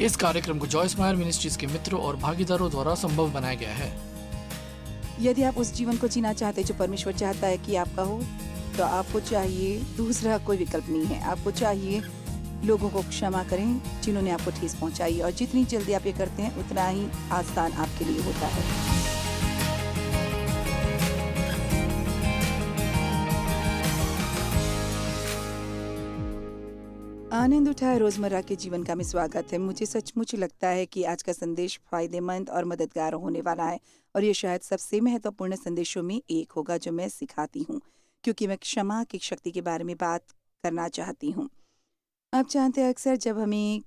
इस कार्यक्रम को जॉयस मायर मिनिस्ट्रीज के मित्रों और भागीदारों द्वारा संभव बनाया गया है। यदि आप उस जीवन को जीना चाहते हैं जो परमेश्वर चाहता है कि आपका हो, तो आपको चाहिए दूसरा कोई विकल्प नहीं है। आपको चाहिए लोगों को क्षमा करें जिन्होंने आपको ठेस पहुंचाई, और जितनी जल्दी आप ये करते हैं उतना ही आसान आपके लिए होता है। आनंद उठाए रोजमर्रा के जीवन का में स्वागत है। मुझे सचमुच लगता है कि आज का संदेश फायदेमंद और मददगार होने वाला है, और ये शायद सबसे महत्वपूर्ण संदेशों में एक होगा जो मैं सिखाती हूँ, क्योंकि मैं क्षमा की शक्ति के बारे में बात करना चाहती हूँ। आप जानते हैं, अक्सर जब हमें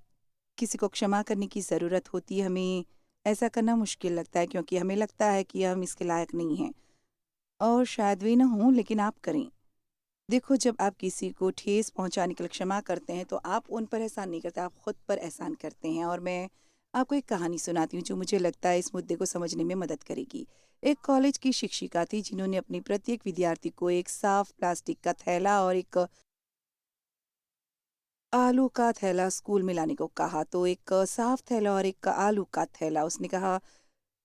किसी को क्षमा करने की ज़रूरत होती है, हमें ऐसा करना मुश्किल लगता है, क्योंकि हमें लगता है कि हम इसके लायक नहीं हैं, और शायद वे ना हों, लेकिन आप करें। देखो, जब आप किसी को ठेस पहुंचाने के लिए क्षमा करते हैं तो आप उन पर एहसान नहीं करते, आप खुद पर एहसान करते हैं। और मैं आपको एक कहानी सुनाती हूँ जो मुझे लगता है इस मुद्दे को समझने में मदद करेगी। एक कॉलेज की शिक्षिका थी जिन्होंने अपनी प्रत्येक विद्यार्थी को एक साफ प्लास्टिक का थैला और एक आलू का थैला स्कूल में लाने को कहा। तो एक साफ थैला और एक आलू का थैला, उसने कहा,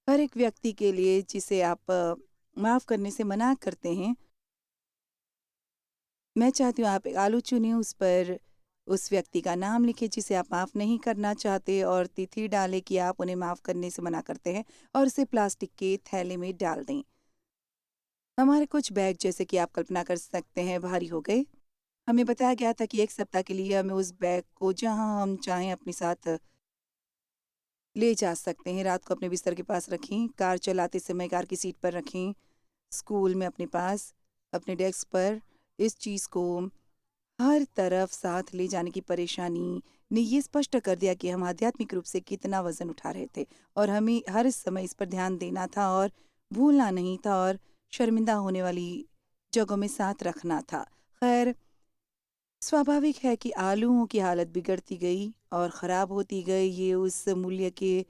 हर एक व्यक्ति के लिए जिसे आप माफ करने से मना करते हैं, मैं चाहती हूँ आप एक आलू चुनिए, उस पर उस व्यक्ति का नाम लिखें जिसे आप माफ़ नहीं करना चाहते, और तिथि डालें कि आप उन्हें माफ़ करने से मना करते हैं, और उसे प्लास्टिक के थैले में डाल दें। हमारे कुछ बैग, जैसे कि आप कल्पना कर सकते हैं, भारी हो गए। हमें बताया गया था कि 1 सप्ताह के लिए हमें उस बैग को जहाँ हम चाहें अपने साथ ले जा सकते हैं। रात को अपने बिस्तर के पास रखें, कार चलाते समय कार की सीट पर रखें, स्कूल में अपने पास, अपने डेस्क पर। इस चीज़ को हर तरफ साथ ले जाने की परेशानी ने ये स्पष्ट कर दिया कि हम आध्यात्मिक रूप से कितना वजन उठा रहे थे, और हमें हर समय इस पर ध्यान देना था और भूलना नहीं था, और शर्मिंदा होने वाली जगहों में साथ रखना था। खैर, स्वाभाविक है कि आलूओं की हालत बिगड़ती गई और ख़राब होती गई। ये उस मूल्य के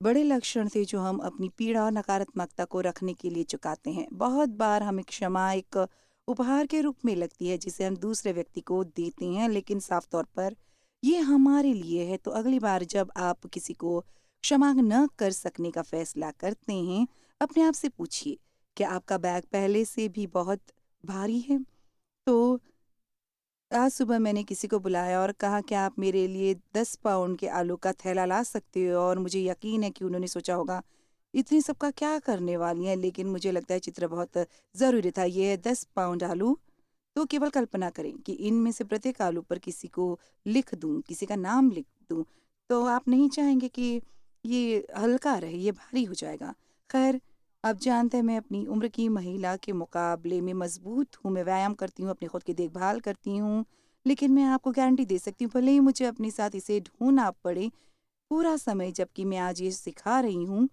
बड़े लक्षण थे जो हम अपनी पीड़ा और नकारात्मकता को रखने के लिए चुकाते हैं। बहुत बार हमें क्षमा एक उपहार के रूप में लगती है जिसे हम दूसरे व्यक्ति को देते हैं, लेकिन साफ तौर पर ये हमारे लिए है। तो अगली बार जब आप किसी को क्षमा न कर सकने का फैसला करते हैं, अपने आप से पूछिए, क्या आपका बैग पहले से भी बहुत भारी है? तो आज सुबह मैंने किसी को बुलाया और कहा, क्या आप मेरे लिए 10 पाउंड के आलू का थैला ला सकते हो? और मुझे यकीन है कि उन्होंने सोचा होगा, इतनी सबका क्या करने वाली हैं, लेकिन मुझे लगता है चित्र बहुत ज़रूरी था। ये है 10 पाउंड आलू। तो केवल कल्पना करें कि इनमें से प्रत्येक आलू पर किसी को लिख दूं, किसी का नाम लिख दूं, तो आप नहीं चाहेंगे कि ये हल्का रहे, ये भारी हो जाएगा। खैर, आप जानते हैं, मैं अपनी उम्र की महिला के मुकाबले में मजबूत हूँ। मैं व्यायाम करती हूँ, अपनी खुद की देखभाल करती हूँ, लेकिन मैं आपको गारंटी दे सकती हूँ, भले ही मुझे अपने साथ इसे ढूंढना पड़े पूरा समय, जबकि मैं आज ये सिखा रही हूँ,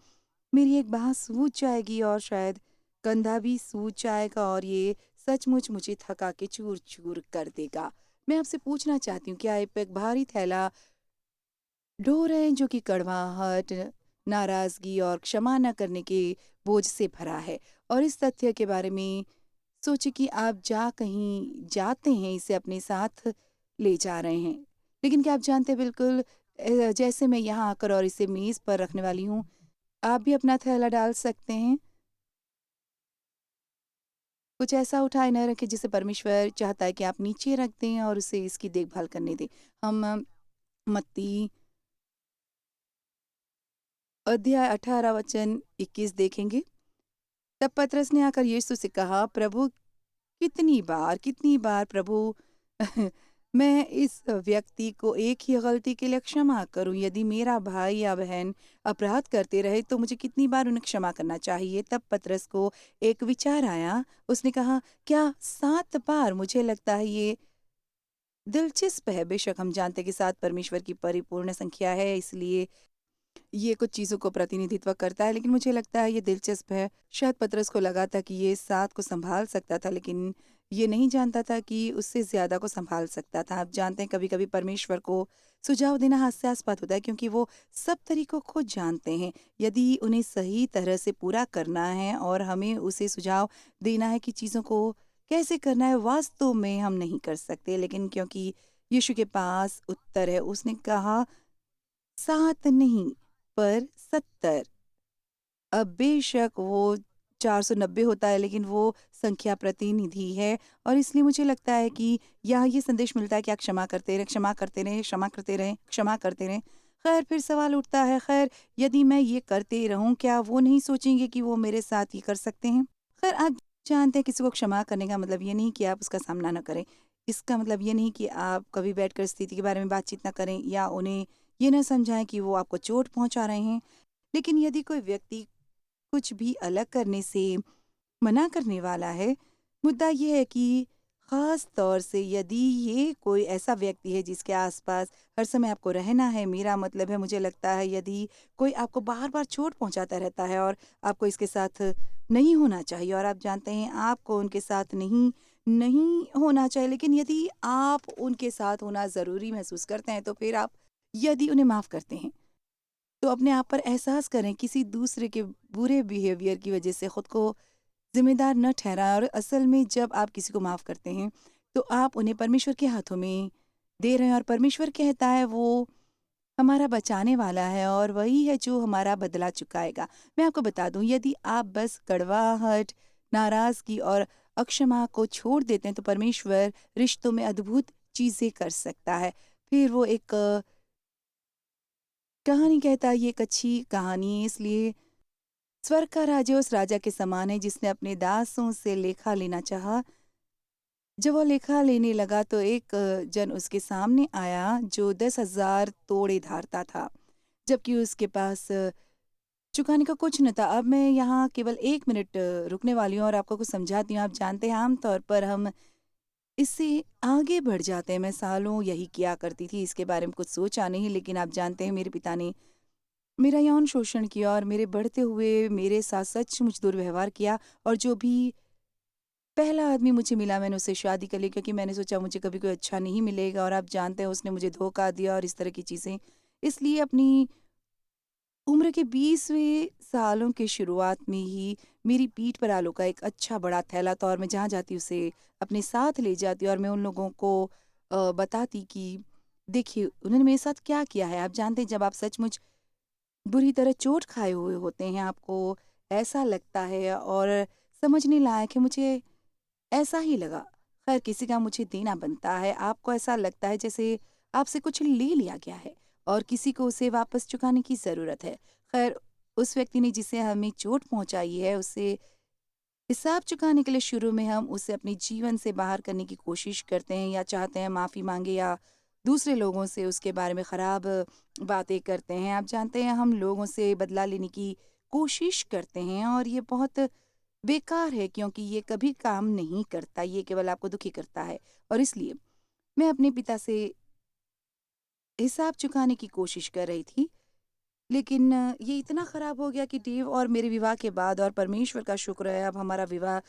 मेरी एक बाँह सूज जाएगी और शायद कंधा भी सूज जाएगा, और ये सचमुच मुझे थका के चूर-चूर कर देगा। मैं आपसे पूछना चाहती हूँ, क्या आप एक भारी थैला ढो रहे हैं जो कि कड़वाहट, नाराज़गी और क्षमा न करने के बोझ से भरा है? और इस तथ्य के बारे में सोचिए कि आप जा कहीं जाते हैं, इसे अपने साथ ले जा रहे हैं। लेकिन क्या आप जानते हैं, बिल्कुल जैसे मैं यहाँ आकर और इसे मेज़ पर रखने वाली हूँ, आप भी अपना थैला डाल सकते हैं। कुछ ऐसा उठाए न रखें जिसे परमेश्वर चाहता है कि आप नीचे रख दें और उसे इसकी देखभाल करने दें। हम मत्ती अध्याय 18 वचन 21 देखेंगे। तब पतरस ने आकर यीशु से कहा, प्रभु, कितनी बार प्रभु मैं इस व्यक्ति को एक ही गलती के लिए क्षमा करूं? यदि मेरा भाई या बहन अपराध करते रहे तो मुझे कितनी बार उन्हें क्षमा करना चाहिए? तब पतरस को एक विचार आया। उसने कहा, क्या 7 बार? मुझे लगता है ये दिलचस्प है। बेशक हम जानते हैं कि 7 परमेश्वर की परिपूर्ण संख्या है, इसलिए ये कुछ चीज़ों को प्रतिनिधित्व करता है, लेकिन मुझे लगता है ये दिलचस्प है। शायद पतरस को लगा था कि ये 7 को सँभाल सकता था, लेकिन ये नहीं जानता था कि उससे ज़्यादा को सँभाल सकता था। आप जानते हैं, कभी-कभी परमेश्वर को सुझाव देना हास्यास्पद होता है, क्योंकि वो सब तरीकों को जानते हैं। यदि उन्हें सही तरह से पूरा करना है और हमें उसे सुझाव देना है कि चीज़ों को कैसे करना है, वास्तव में हम नहीं कर सकते। लेकिन क्योंकि यीशु के पास उत्तर है, उसने कहा, 7 नहीं पर 70। अब बेशक वो 490 होता है, लेकिन वो संख्या प्रतिनिधि है और इसलिए मुझे लगता है कि यहाँ ये संदेश मिलता है कि आप क्षमा करते रहें, क्षमा करते रहें, क्षमा करते रहें, क्षमा करते रहें। खैर फिर सवाल उठता है, खैर यदि मैं ये करते रहूँ, क्या वो नहीं सोचेंगे कि वो मेरे साथ ये कर सकते हैं? खैर आप जानते हैं, किसी को क्षमा करने का मतलब ये नहीं कि आप उसका सामना ना करें। इसका मतलब ये नहीं कि आप कभी बैठकर स्थिति के बारे में बातचीत ना करें या उन्हें ये ना समझाएँ कि वो आपको चोट पहुँचा रहे हैं। लेकिन यदि कोई व्यक्ति कुछ भी अलग करने से मना करने वाला है, मुद्दा ये है कि ख़ास तौर से यदि ये कोई ऐसा व्यक्ति है जिसके आसपास हर समय आपको रहना है, मेरा मतलब है, मुझे लगता है यदि कोई आपको बार-बार चोट पहुँचाता रहता है और आपको इसके साथ नहीं होना चाहिए और आप जानते हैं आपको उनके साथ नहीं नहीं होना चाहिए, लेकिन यदि आप उनके साथ होना ज़रूरी महसूस करते हैं, तो फिर आप यदि उन्हें माफ़ करते हैं, तो अपने आप पर एहसास करें, किसी दूसरे के बुरे बिहेवियर की वजह से खुद को ज़िम्मेदार न ठहराएं और असल में जब आप किसी को माफ़ करते हैं, तो आप उन्हें परमेश्वर के हाथों में दे रहे हैं और परमेश्वर कहता है वो हमारा बचाने वाला है और वही है जो हमारा बदला चुकाएगा। मैं आपको बता दूँ, यदि आप बस कड़वाहट, नाराज़गी और अक्षमा को छोड़ देते हैं, तो परमेश्वर रिश्तों में अद्भुत चीज़ें कर सकता है। फिर वो एक कहानी कहता है, ये एक अच्छी कहानी है, इसलिए स्वर्ग का राज्य उस राजा के समान है जिसने अपने दासों से लेखा लेना चाहा। जब वो लेखा लेने लगा तो एक जन उसके सामने आया जो 10,000 तोड़े धारता था, जबकि उसके पास चुकाने का कुछ न था। अब मैं यहाँ केवल 1 मिनट रुकने वाली हूँ और आपको कुछ समझाती हूँ। आप जानते हैं आम तौर पर हम इससे आगे बढ़ जाते हैं। मैं सालों यही किया करती थी, इसके बारे में कुछ सोचा नहीं, लेकिन आप जानते हैं मेरे पिता ने मेरा यौन शोषण किया और मेरे बढ़ते हुए मेरे साथ सचमुच दुर्व्यवहार किया और जो भी पहला आदमी मुझे मिला मैंने उससे शादी कर ली, क्योंकि मैंने सोचा मुझे कभी कोई अच्छा नहीं मिलेगा और आप जानते हैं उसने मुझे धोखा दिया और इस तरह की चीज़ें। इसलिए अपनी उम्र के 20वें सालों की शुरुआत में ही मेरी पीठ पर आलू का एक अच्छा बड़ा थैला था और मैं जहाँ जाती उसे अपने साथ ले जाती और मैं उन लोगों को बताती कि देखिए उन्होंने मेरे साथ क्या किया है। आप जानते हैं जब आप सचमुच बुरी तरह चोट खाए हुए होते हैं, आपको ऐसा लगता है और समझने लायक है, मुझे ऐसा ही लगा। खैर किसी का मुझे देना बनता है, आपको ऐसा लगता है जैसे आपसे कुछ ले लिया गया है और किसी को उसे वापस चुकाने की ज़रूरत है। खैर उस व्यक्ति ने जिसे हमें चोट पहुँचाई है, उससे हिसाब चुकाने के लिए शुरू में हम उसे अपने जीवन से बाहर करने की कोशिश करते हैं या चाहते हैं माफ़ी माँगे या दूसरे लोगों से उसके बारे में ख़राब बातें करते हैं। आप जानते हैं हम लोगों से बदला लेने की कोशिश करते हैं और ये बहुत बेकार है, क्योंकि ये कभी काम नहीं करता, ये केवल आपको दुखी करता है। और इसलिए मैं अपने पिता से हिसाब चुकाने की कोशिश कर रही थी, लेकिन ये इतना ख़राब हो गया कि डेव और मेरे विवाह के बाद, और परमेश्वर का शुक्र है अब हमारा विवाह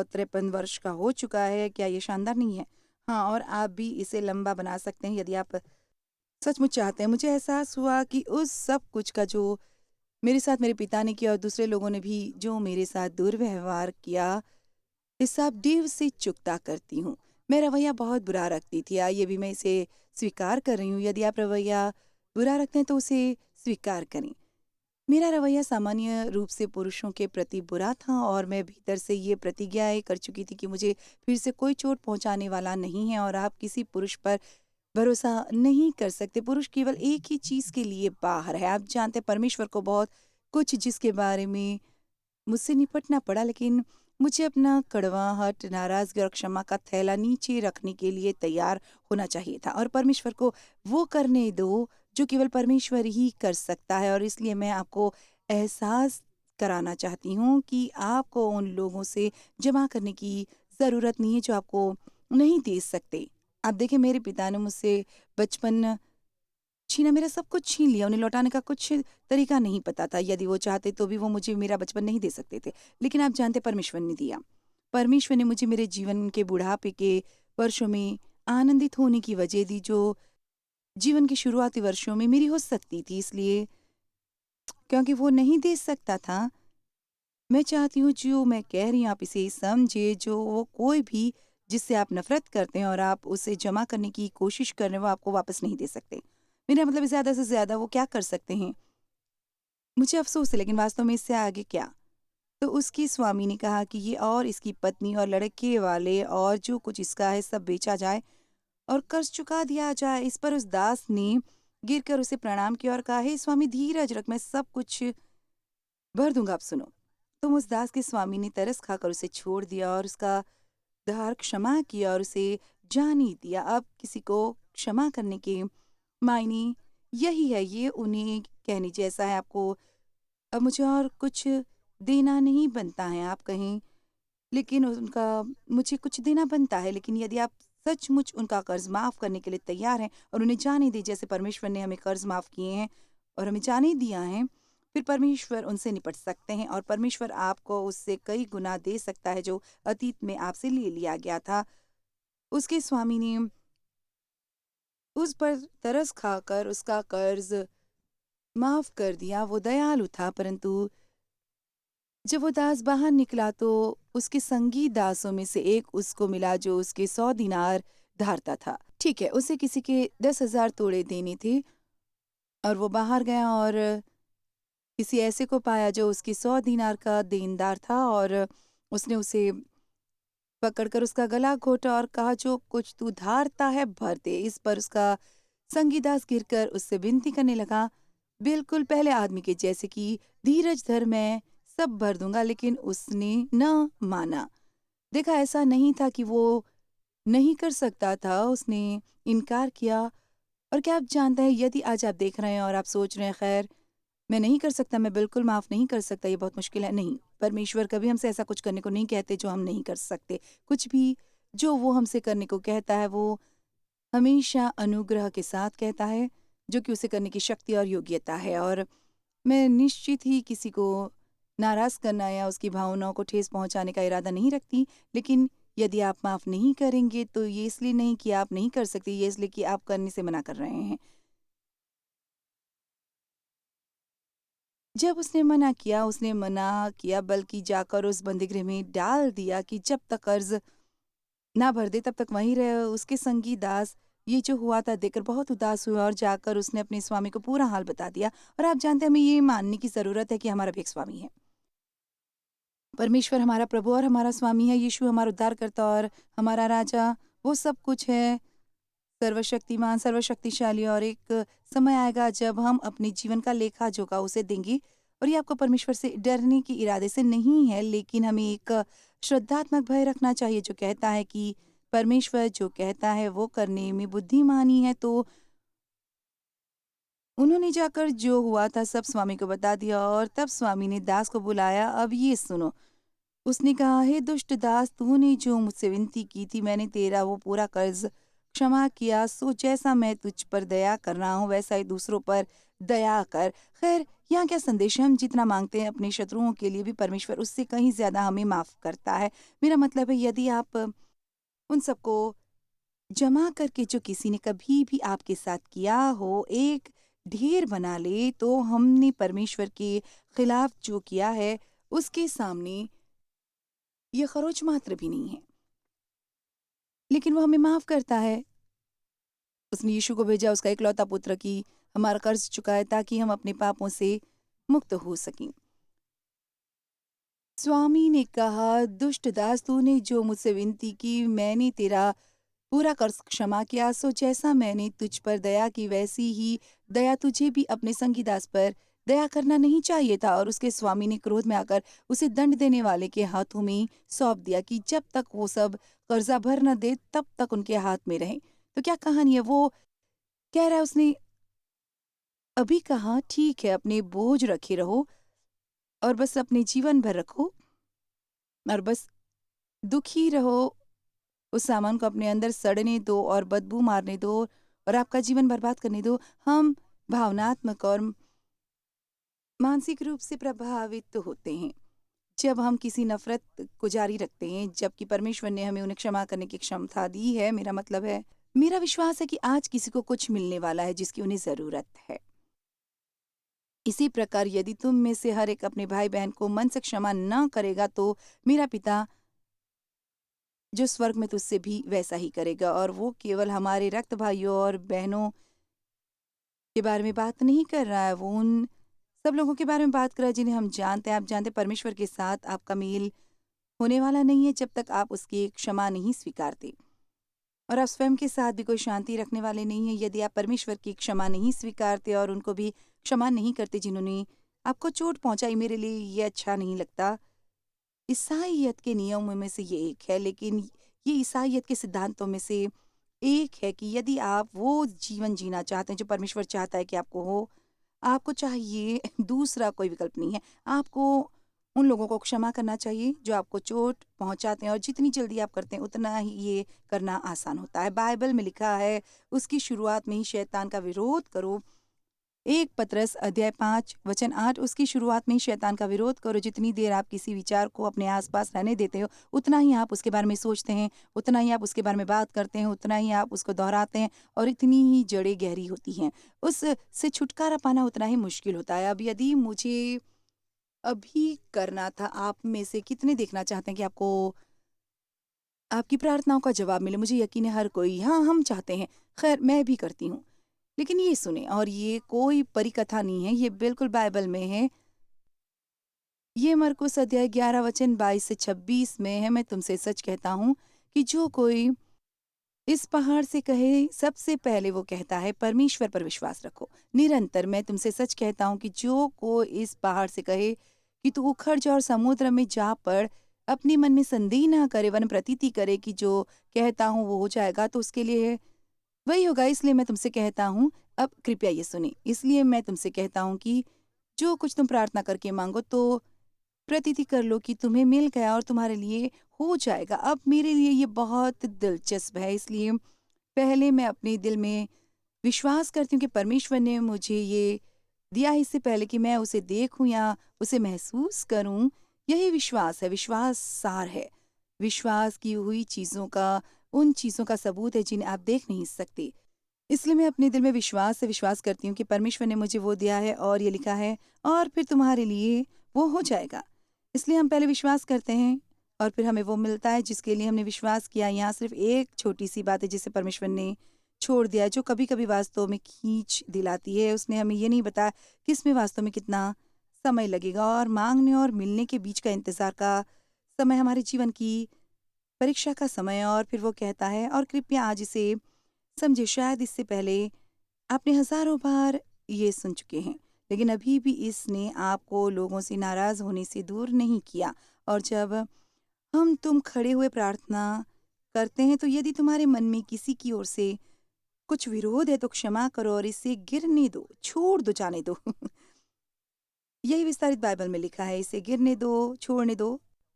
53 वर्ष का हो चुका है। क्या ये शानदार नहीं है? हाँ, और आप भी इसे लंबा बना सकते हैं यदि आप सचमुच चाहते हैं। मुझे एहसास हुआ कि उस सब कुछ का जो मेरे साथ मेरे पिता ने किया और दूसरे लोगों ने भी जो मेरे साथ दुर्व्यवहार किया, हिसाब डेव से चुकता करती हूँ। मैं रवैया बहुत बुरा रखती थी, ये भी मैं इसे स्वीकार कर रही हूँ। यदि आप रवैया बुरा रखते हैं तो उसे स्वीकार करें। मेरा रवैया सामान्य रूप से पुरुषों के प्रति बुरा था और मैं भीतर से ये प्रतिज्ञाएँ कर चुकी थी कि मुझे फिर से कोई चोट पहुँचाने वाला नहीं है और आप किसी पुरुष पर भरोसा नहीं कर सकते। पुरुष केवल एक ही चीज़ के लिए बाहर है। आप जानते हैं परमेश्वर को बहुत कुछ जिसके बारे में मुझसे निपटना पड़ा, लेकिन मुझे अपना कड़वाहट, नाराज़गी और क्षमा का थैला नीचे रखने के लिए तैयार होना चाहिए था और परमेश्वर को वो करने दो जो केवल परमेश्वर ही कर सकता है। और इसलिए मैं आपको एहसास कराना चाहती हूँ कि आपको उन लोगों से जमा करने की ज़रूरत नहीं है जो आपको नहीं दे सकते। आप देखिए मेरे पिता ने मुझसे बचपन छीना, मेरा सब कुछ छीन लिया, उन्हें लौटाने का कुछ तरीका नहीं पता था। यदि वो चाहते तो भी वो मुझे मेरा बचपन नहीं दे सकते थे। लेकिन आप जानते हैं परमेश्वर ने दिया। परमेश्वर ने मुझे मेरे जीवन के बुढ़ापे के वर्षों में आनंदित होने की वजह दी, जो जीवन के शुरुआती वर्षों में मेरी हो सकती थी। इसलिए क्योंकि वो नहीं दे सकता था, मैं चाहती हूँ जो मैं कह रही हूँ आप इसे समझिए, जो वो कोई भी जिससे आप नफ़रत करते हैं और आप उसे जमा करने की कोशिश कर रहे हैं, वो आपको वापस नहीं दे सकते। मेरा मतलब है ज़्यादा से ज़्यादा वो क्या कर सकते हैं? मुझे अफ़सोस है, लेकिन वास्तव में इससे आगे क्या? तो उसकी स्वामी ने कहा कि ये और इसकी पत्नी और लड़के वाले और जो कुछ इसका है सब बेचा जाए और कर्ज चुका दिया जाए। इस पर उस दास ने गिरकर उसे प्रणाम किया और कहा, हे स्वामी धीरज रख, मैं सब कुछ भर दूंगा, आप सुनो। तुम उस दास के स्वामी ने तरस खाकर उसे छोड़ दिया और उसका उधार क्षमा किया और उसे जाने दिया। अब किसी को क्षमा करने के मायने यही है, ये उन्हें कहने जैसा है आपको। अब मुझे और कुछ देना नहीं बनता है, आप कहें, लेकिन उनका मुझे कुछ देना बनता है, लेकिन यदि आप सचमुच उनका कर्ज माफ करने के लिए तैयार हैं और उन्हें जाने दें जैसे परमेश्वर ने हमें कर्ज माफ किए हैं और हमें जाने दिया है, फिर परमेश्वर उनसे निपट सकते हैं और परमेश्वर आपको उससे कई गुना दे सकता है जो अतीत में आपसे ले लिया गया था। उसके स्वामी ने उस पर तरस खाकर उसका कर्ज माफ कर दिया। वो दयालु था, परंतु जब वो दास बाहर निकला तो उसके संगी दासों में से एक उसको मिला जो उसके 100 दिनार धारता था। ठीक है, उसे किसी के 10,000 तोड़े देने थे और वो बाहर गया और किसी ऐसे को पाया जो उसकी 100 दिनार का देनदार था और उसने उसे पकड़कर उसका गला घोटा और कहा, जो कुछ तू धारता है भर दे। इस पर उसका संगी दास गिरकर उससे विनती करने लगा, बिल्कुल पहले आदमी के जैसे कि धीरज धर, मैं सब भर दूंगा। लेकिन उसने न माना। देखा, ऐसा नहीं था कि वो नहीं कर सकता था, उसने इनकार किया। और क्या आप जानते हैं, यदि आज आप देख रहे हैं और आप सोच रहे हैं, खैर मैं नहीं कर सकता, मैं बिल्कुल माफ़ नहीं कर सकता, ये बहुत मुश्किल है। नहीं, परमेश्वर कभी हमसे ऐसा कुछ करने को नहीं कहते जो हम नहीं कर सकते। कुछ भी जो वो हमसे करने को कहता है, वो हमेशा अनुग्रह के साथ कहता है, जो कि उसे करने की शक्ति और योग्यता है। और मैं निश्चित ही किसी को नाराज़ करना या उसकी भावनाओं को ठेस पहुँचाने का इरादा नहीं रखती, लेकिन यदि आप माफ़ नहीं करेंगे, तो ये इसलिए नहीं कि आप नहीं कर सकते, ये इसलिए कि आप करने से मना कर रहे हैं। जब उसने मना किया, बल्कि जाकर उस बंदीगृह में डाल दिया कि जब तक कर्ज़ ना भर दे तब तक वहीं रहे। उसके संगी दास ये जो हुआ था देखकर बहुत उदास हुए और जाकर उसने अपने स्वामी को पूरा हाल बता दिया। और आप जानते हैं, हमें ये मानने की ज़रूरत है कि हमारा भी एक स्वामी है। परमेश्वर हमारा प्रभु और हमारा स्वामी है, यीशु हमारा उद्धारकर्ता और हमारा राजा, वो सब कुछ है, सर्वशक्तिमान, सर्वशक्तिशाली। और एक समय आएगा जब हम अपने जीवन का लेखा-जोखा उसे देंगे। और ये आपको परमेश्वर से डरने के इरादे से नहीं है, लेकिन हमें एक श्रद्धात्मक भय रखना चाहिए जो कहता है कि परमेश्वर जो कहता है वो करने में बुद्धिमानी है। तो उन्होंने जाकर जो हुआ था सब स्वामी को बता दिया और तब स्वामी ने दास को बुलाया, अब ये सुनो। उसने कहा, हे दुष्ट दास, तूने जो मुझसे विनती की थी, मैंने तेरा वो पूरा कर्ज क्षमा किया। सो जैसा मैं तुझ पर दया कर रहा हूँ वैसा ही दूसरों पर दया कर। खैर, यहाँ क्या संदेश है, हम जितना मांगते हैं अपने शत्रुओं के लिए भी परमेश्वर उससे कहीं ज्यादा हमें माफ करता है। मेरा मतलब है, यदि आप उन सबको जमा करके जो किसी ने कभी भी आपके साथ किया हो एक ढेर बना ले, तो हमने परमेश्वर के खिलाफ जो किया है उसके सामने ये खरोच मात्र भी नहीं है, लेकिन वो हमें माफ करता है। उसने यीशु को भेजा, उसका इकलौता पुत्र, की हमारा कर्ज चुकाए ताकि हम अपने पापों से मुक्त हो सकें। स्वामी ने कहा, दुष्ट दास, तूने जो मुझसे विनती की मैंने तेरा पूरा कर्ज क्षमा किया। सो जैसा मैंने तुझ पर दया की वैसी ही दया तुझे भी अपने संगी दास पर दया करना नहीं चाहिए था। और उसके स्वामी ने क्रोध में आकर उसे दंड देने वाले के हाथों में सौंप दिया कि जब तक वो सब कर्जा भर न दे तब तक उनके हाथ में रहे। तो क्या कहानी है, वो कह रहा है, उसने अभी कहा, ठीक है, अपने बोझ रखे रहो और बस अपने जीवन भर रखो और बस दुखी रहो, उस सामान को अपने अंदर सड़ने दो और बदबू मारने दो और आपका जीवन बर्बाद करने दो। हम भावनात्मक और मानसिक रूप से प्रभावित तो होते हैं जब हम किसी नफरत को जारी रखते हैं, जबकि परमेश्वर ने हमें उन्हें क्षमा करने की क्षमता दी है। मेरा मतलब है, मेरा विश्वास है कि आज किसी को कुछ मिलने वाला है जिसकी उन्हें जरूरत है। इसी प्रकार यदि तुम में से हर एक अपने भाई बहन को मन से क्षमा न करेगा, तो मेरा पिता जो स्वर्ग में तुझसे भी वैसा ही करेगा। और वो केवल हमारे रक्त भाइयों और बहनों के बारे में बात नहीं कर रहा है, वो उन सब लोगों के बारे में बात कर रहा है जिन्हें हम जानते हैं। आप जानते हैं परमेश्वर के साथ आपका मेल होने वाला नहीं है जब तक आप उसकी क्षमा नहीं स्वीकारते, और आप स्वयं के साथ भी कोई शांति रखने वाले नहीं हैं यदि आप परमेश्वर की क्षमा नहीं स्वीकारते और उनको भी क्षमा नहीं करते जिन्होंने आपको चोट पहुंचाई। मेरे लिए ये अच्छा नहीं लगता। ईसाइयत के नियमों में से ये एक है, लेकिन ये ईसाइयत के सिद्धांतों में से एक है कि यदि आप वो जीवन जीना चाहते हैं जो परमेश्वर चाहता है कि आपको हो, आपको चाहिए दूसरा कोई विकल्प नहीं है। आपको उन लोगों को क्षमा करना चाहिए जो आपको चोट पहुंचाते हैं, और जितनी जल्दी आप करते हैं उतना ही ये करना आसान होता है। बाइबल में लिखा है उसकी शुरुआत में ही शैतान का विरोध करो। 1 पतरस अध्याय 5 वचन 8, उसकी शुरुआत में ही शैतान का विरोध करो। जितनी देर आप किसी विचार को अपने आसपास रहने देते हो, उतना ही आप उसके बारे में सोचते हैं, उतना ही आप उसके बारे में बात करते हैं, उतना ही आप उसको दोहराते हैं, और इतनी ही जड़ें गहरी होती हैं। उस से छुटकारा पाना उतना ही मुश्किल होता है। अब यदि मुझे अभी करना था, आप में से कितने देखना चाहते हैं कि आपको आपकी प्रार्थनाओं का जवाब मिले? मुझे यकीन है हर कोई, हाँ, हम चाहते हैं। खैर, मैं भी करती हूँ। लेकिन ये सुने, और ये कोई परिकथा नहीं है, ये बिल्कुल बाइबल में है। ये मरकुस अध्याय 11 वचन 22 से 26 में है। मैं तुमसे सच कहता हूँ कि जो कोई इस पहाड़ से कहे, सबसे पहले वो कहता है परमेश्वर पर विश्वास रखो। निरंतर मैं तुमसे सच कहता हूँ कि जो कोई इस पहाड़ से कहे कि तू उखड़ जा और समुद्र में जा पड़, अपने मन में संदेह ना करे, वरन प्रतीति करे कि जो कहता हूँ वो हो जाएगा, तो उसके लिए वही होगा। इसलिए मैं तुमसे कहता हूँ, अब कृपया ये सुने, इसलिए मैं तुमसे कहता हूँ कि जो कुछ तुम प्रार्थना करके मांगो तो प्रतीति कर लो कि तुम्हें मिल गया और तुम्हारे लिए हो जाएगा। अब मेरे लिए ये बहुत दिलचस्प है, इसलिए पहले मैं अपने दिल में विश्वास करती हूँ कि परमेश्वर ने मुझे ये दिया है, इससे पहले कि मैं उसे देखूं या उसे महसूस करूं। यही विश्वास है, विश्वास सार है। विश्वास की हुई चीज़ों का, उन चीज़ों का सबूत है जिन्हें आप देख नहीं सकते। इसलिए मैं अपने दिल में विश्वास से विश्वास करती हूँ कि परमेश्वर ने मुझे वो दिया है, और ये लिखा है, और फिर तुम्हारे लिए वो हो जाएगा। इसलिए हम पहले विश्वास करते हैं और फिर हमें वो मिलता है जिसके लिए हमने विश्वास किया। यहाँ सिर्फ एक छोटी सी बात है जिसे परमेश्वर ने छोड़ दिया, जो कभी कभी वास्तव में खींच दिलाती है। उसने हमें ये नहीं बताया कि इसमें वास्तव में कितना समय लगेगा, और मांगने और मिलने के बीच का इंतजार का समय हमारे जीवन की परीक्षा का समय। और फिर वो कहता है, और कृपया आज इसे समझे, शायद इससे पहले आपने हजारों बार ये सुन चुके हैं, लेकिन अभी भी इसने आपको लोगों से नाराज होने से दूर नहीं किया। और जब हम तुम खड़े हुए प्रार्थना करते हैं, तो यदि तुम्हारे मन में किसी की ओर से कुछ विरोध है तो क्षमा करो और इसे गिरने दो, छोड़ दो, जाने दो। यही विस्तारित बाइबल में लिखा है, इसे गिरने दो, छोड़ने दो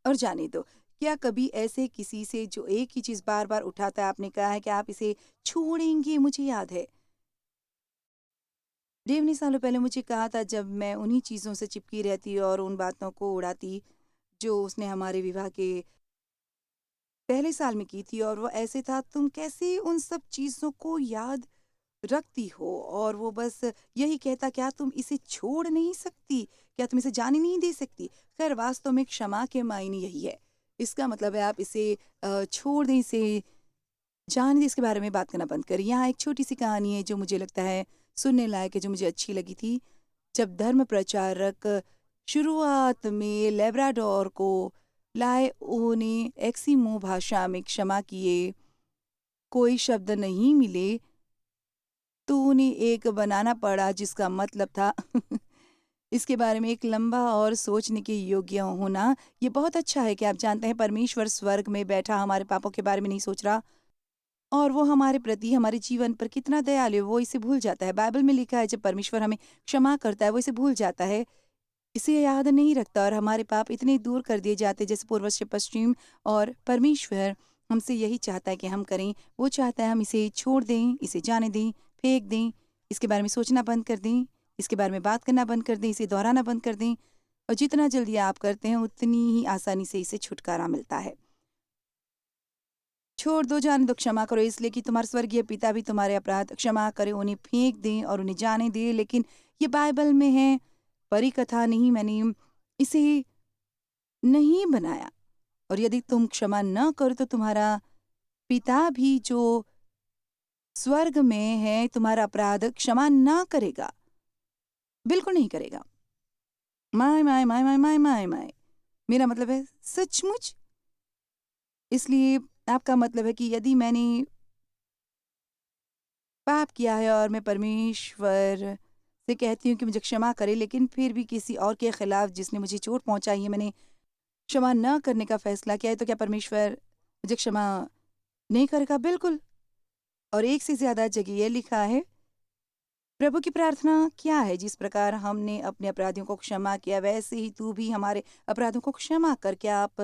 और जाने दो। क्या कभी ऐसे किसी से जो एक ही चीज बार बार उठाता है, आपने कहा है कि आप इसे छोड़ेंगे? मुझे याद है डेव ने सालों पहले मुझे कहा था, जब मैं उन्हीं चीज़ों से चिपकी रहती और उन बातों को उड़ाती जो उसने हमारे विवाह के पहले साल में की थी, और वो ऐसे था, तुम कैसे उन सब चीज़ों को याद रखती हो? और वो बस यही कहता, क्या तुम इसे छोड़ नहीं सकती? क्या तुम इसे जाने नहीं दे सकती? खैर, वास्तव में क्षमा के मायने यही है। इसका मतलब है आप इसे छोड़ दें, इसे जाने दें, इसके बारे में बात करना बंद करें। यहाँ एक छोटी सी कहानी है जो मुझे लगता है सुनने लायक है, जो मुझे अच्छी लगी थी। जब धर्म प्रचारक शुरुआत में लेब्राडोर को लाए, उन्हें एस्किमो भाषा में क्षमा किए कोई शब्द नहीं मिले, तो उन्हें एक बनाना पड़ा जिसका मतलब था इसके बारे में एक लंबा और सोचने के योग्य होना। ये बहुत अच्छा है कि आप जानते हैं परमेश्वर स्वर्ग में बैठा हमारे पापों के बारे में नहीं सोच रहा, और वो हमारे प्रति, हमारे जीवन पर कितना दयालु है, वो इसे भूल जाता है। बाइबल में लिखा है जब परमेश्वर हमें क्षमा करता है, वो इसे भूल जाता है, इसे याद नहीं रखता, और हमारे पाप इतने दूर कर दिए जाते हैं जैसे पूर्व से पश्चिम। और परमेश्वर हमसे यही चाहता है कि हम करें। वो चाहता है हम इसे छोड़ दें, इसे जाने दें, फेंक दें, इसके बारे में सोचना बंद कर दें, इसके बारे में बात करना बंद कर दें, इसे दोहराना बंद कर दें। और जितना जल्दी आप करते हैं उतनी ही आसानी से इसे छुटकारा मिलता है। छोड़ दो, जाने दो, क्षमा करो, इसलिए कि तुम्हारे स्वर्गीय पिता भी तुम्हारे अपराध क्षमा करे। उन्हें फेंक दें और उन्हें जाने दें। लेकिन ये बाइबल में है, परी कथा नहीं, मैंने इसे नहीं बनाया। और यदि तुम क्षमा न करो तो तुम्हारा पिता भी जो स्वर्ग में है तुम्हारा अपराध क्षमा ना करेगा, बिल्कुल नहीं करेगा। My my my my my my my, मेरा मतलब है सचमुच। इसलिए आपका मतलब है कि यदि मैंने पाप किया है और मैं परमेश्वर से कहती हूँ कि मुझे क्षमा करे, लेकिन फिर भी किसी और के खिलाफ जिसने मुझे चोट पहुंचाई है मैंने क्षमा न करने का फैसला किया है, तो क्या परमेश्वर मुझे क्षमा नहीं करेगा? बिल्कुल। और एक से ज्यादा जगह ये लिखा है, प्रभु की प्रार्थना क्या है? जिस प्रकार हमने अपने अपराधियों को क्षमा किया वैसे ही तू भी हमारे अपराधों को क्षमा कर। क्या आप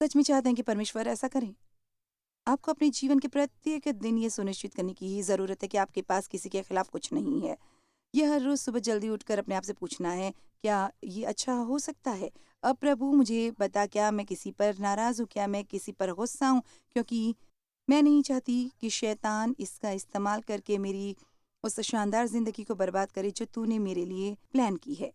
सच में चाहते हैं कि परमेश्वर ऐसा करें? आपको अपने जीवन के प्रत्येक दिन ये सुनिश्चित करने की ही जरूरत है कि आपके पास किसी के खिलाफ कुछ नहीं है। यह हर रोज सुबह जल्दी उठकर अपने आप से पूछना है, क्या ये अच्छा हो सकता है? अब प्रभु मुझे बता, क्या मैं किसी पर नाराज हूँ? क्या मैं किसी पर गुस्सा हूँ? क्योंकि मैं नहीं चाहती कि शैतान इसका इस्तेमाल करके मेरी उस शानदार जिंदगी को बर्बाद करे जो तूने मेरे लिए प्लान की है।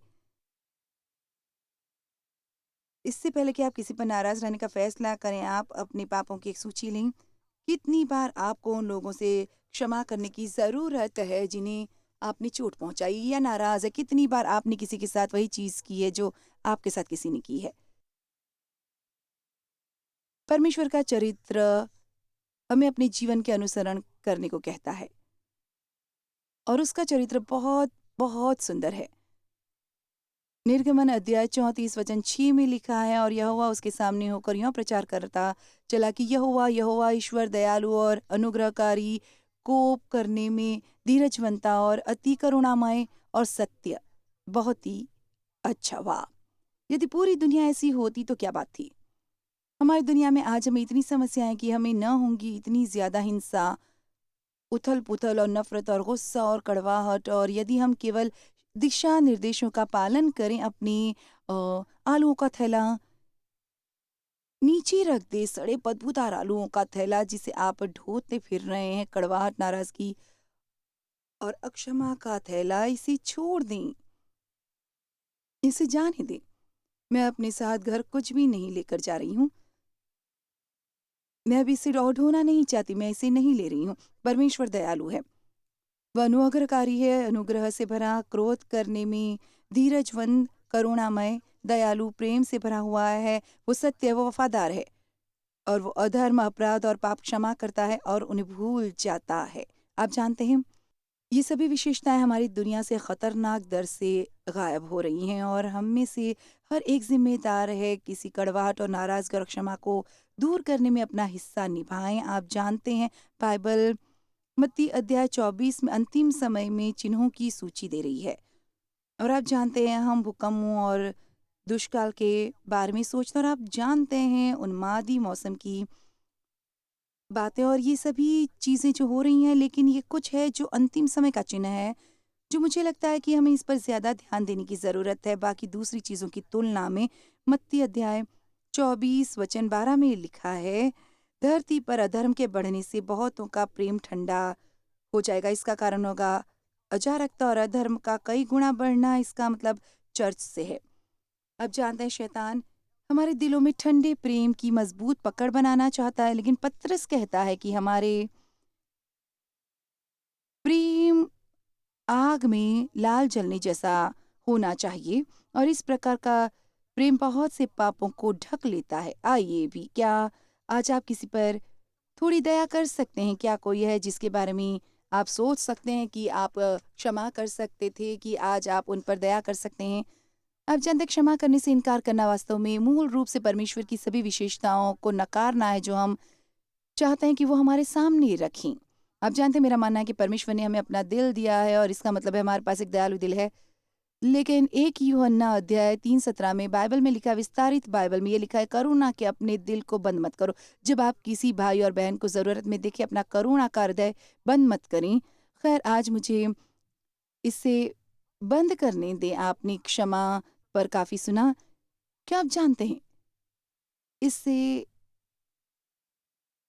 इससे पहले कि आप किसी पर नाराज रहने का फैसला करें, आप अपने पापों की एक सूची लें। कितनी बार आपको उन लोगों से क्षमा करने की ज़रूरत है जिन्हें आपने चोट पहुंचाई या नाराज़ है? कितनी बार आपने किसी के साथ वही चीज़ की है जो आपके साथ किसी ने की है? परमेश्वर का चरित्र हमें अपने जीवन के अनुसरण करने को कहता है और उसका चरित्र बहुत बहुत सुंदर है। निर्गमन अध्याय 34 वचन 6 में लिखा है, और यहोवा उसके सामने होकर यूं प्रचार करता चला कि यहोवा यहोवा ईश्वर दयालु और अनुग्रहकारी, कोप करने में धीरजवंता और अति करुणामय और सत्य, बहुत ही अच्छा। वाह! यदि पूरी दुनिया ऐसी होती तो क्या बात थी। हमारी दुनिया में आज हमें इतनी समस्याएं कि हमें न होंगी इतनी ज्यादा हिंसा, उथल पुथल और नफरत और गुस्सा और कड़वाहट। और यदि हम केवल दिशा निर्देशों का पालन करें, अपनी आलूओं का थैला नीचे रख दे, सड़े बदबूदार आलूओं का थैला जिसे आप ढोते फिर रहे हैं, कड़वाहट, नाराजगी और अक्षमा का थैला, इसे छोड़ दें, इसे जाने दें। मैं अपने साथ घर कुछ भी नहीं लेकर जा रही हूँ, मैं अभी इसे ढोना नहीं चाहती, मैं इसे नहीं ले रही हूँ। परमेश्वर दयालु है, वह अनुग्रहकारी है, अनुग्रह से भरा, क्रोध करने में धीरजवंत, करुणामय, दयालु, प्रेम से भरा हुआ है। वो सत्य, वो वफादार है और वो अधर्म, अपराध और पाप क्षमा करता है और उन्हें भूल जाता है। आप जानते हैं, ये सभी विशेषताएं हमारी दुनिया से खतरनाक दर से गायब हो रही हैं और हम में से हर एक जिम्मेदार है किसी कड़वाहट और नाराजगी और क्षमा को दूर करने में अपना हिस्सा निभाएं। आप जानते हैं, बाइबल मत्ती अध्याय 24 में अंतिम समय में चिन्हों की सूची दे रही है। और आप जानते हैं, हम भूकंपों और दुष्काल के बारे में सोचते हैं, और आप जानते हैं उन्मादी मौसम की बातें और ये सभी चीज़ें जो हो रही हैं, लेकिन ये कुछ है जो अंतिम समय का चिन्ह है, जो मुझे लगता है कि हमें इस पर ज़्यादा ध्यान देने की ज़रूरत है बाकी दूसरी चीज़ों की तुलना में। मत्ती अध्याय 24 वचन 12 में लिखा है, धरती पर अधर्म के बढ़ने से बहुतों का प्रेम ठंडा हो जाएगा, इसका कारण होगा अजारकता, और अधर्म का कई गुना बढ़ना, इसका मतलब चर्च से है। अब जानते हैं, शैतान हमारे दिलों में ठंडे प्रेम की मजबूत पकड़ बनाना चाहता है, लेकिन पतरस कहता है कि हमारे प्रेम आग में लाल जलने जैसा होना चाहिए, और इस प्रकार का प्रेम बहुत से पापों को ढक लेता है। आइए भी, क्या आज आप किसी पर थोड़ी दया कर सकते हैं? क्या कोई है जिसके बारे में आप सोच सकते हैं कि आप क्षमा कर सकते थे, कि आज आप उन पर दया कर सकते हैं? आप जानते हैं, क्षमा करने से इनकार करना वास्तव में मूल रूप से परमेश्वर की सभी विशेषताओं को नकारना है जो हम चाहते हैं कि वो हमारे सामने रखें। आप जानते हैं, मेरा मानना है कि परमेश्वर ने हमें अपना दिल दिया है और इसका मतलब है हमारे पास एक दयालु दिल है। लेकिन 1 यूहन्ना अध्याय 3:17 में बाइबल में लिखा, विस्तारित बाइबल में ये लिखा है, करुणा के अपने दिल को बंद मत करो। जब आप किसी भाई और बहन को ज़रूरत में देखें, अपना करुणा का हृदय बंद मत करें। खैर, आज मुझे इसे बंद करने दें। आपने क्षमा पर काफ़ी सुना। क्या आप जानते हैं, इससे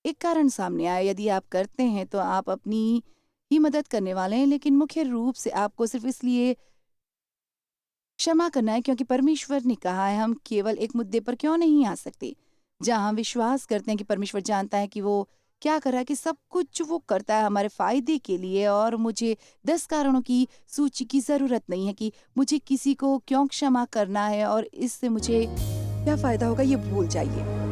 एक कारण सामने आया, यदि आप करते हैं तो आप अपनी ही मदद करने वाले हैं, लेकिन मुख्य रूप से आपको सिर्फ इसलिए क्षमा करना है क्योंकि परमेश्वर ने कहा है। हम केवल एक मुद्दे पर क्यों नहीं आ सकते जहां हम विश्वास करते हैं कि परमेश्वर जानता है कि वो क्या करा कि सब कुछ वो करता है हमारे फ़ायदे के लिए, और मुझे 10 कारणों की सूची की ज़रूरत नहीं है कि मुझे किसी को क्यों क्षमा करना है और इससे मुझे क्या फ़ायदा होगा, ये भूल जाइए।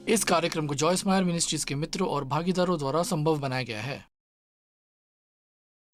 इस कार्यक्रम को जॉयस मायर मिनिस्ट्रीज के मित्रों और भागीदारों द्वारा संभव बनाया गया है।